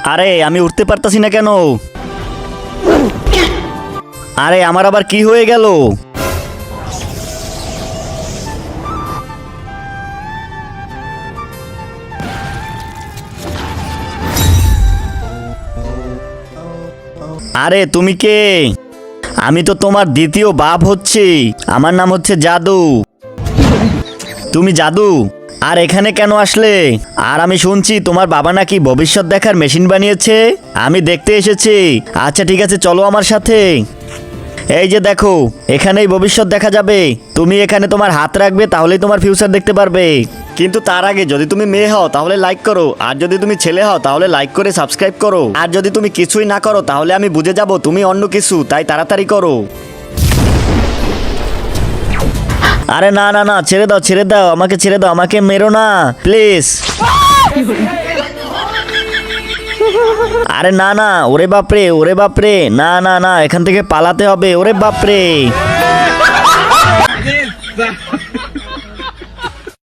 আরে আমি উঠতে পারতাছি না কেন? আরে আমার আবার কি হয়ে গেল? আরে তুমি কে? আমি তো তোমার দ্বিতীয় বাপ হচ্ছি। আমার নাম হচ্ছে জাদু। তুমি জাদু? আর এখানে কেন আসলে? আর আমি শুনছি তোমার বাবা নাকি ভবিষ্যৎ দেখার মেশিন বানিয়েছে। আমি দেখতে এসেছি। আচ্ছা ঠিক আছে, চলো আমার সাথে। এই যে দেখো, এখানেই ভবিষ্যৎ দেখা যাবে। তুমি এখানে তোমার হাত রাখবে, তাহলেই তোমার ফিউচার দেখতে পারবে। কিন্তু তার আগে যদি তুমি মেয়ে হও তাহলে লাইক করো, আর যদি তুমি ছেলে হও তাহলে লাইক করে সাবস্ক্রাইব করো। আর যদি তুমি কিছুই না করো তাহলে আমি বুঝে যাব তুমি অন্য কিছু, তাই তাড়াতাড়ি করো। আরে না না না, ছেড়ে দাও ছেড়ে দাও, আমাকে ছেড়ে দাও, আমাকে মেরো না প্লিজ। আরে না না, ওরে বাপরে ওরে বাপরে, না না না, এখান থেকে পালাতে হবে, ওরে বাপরে।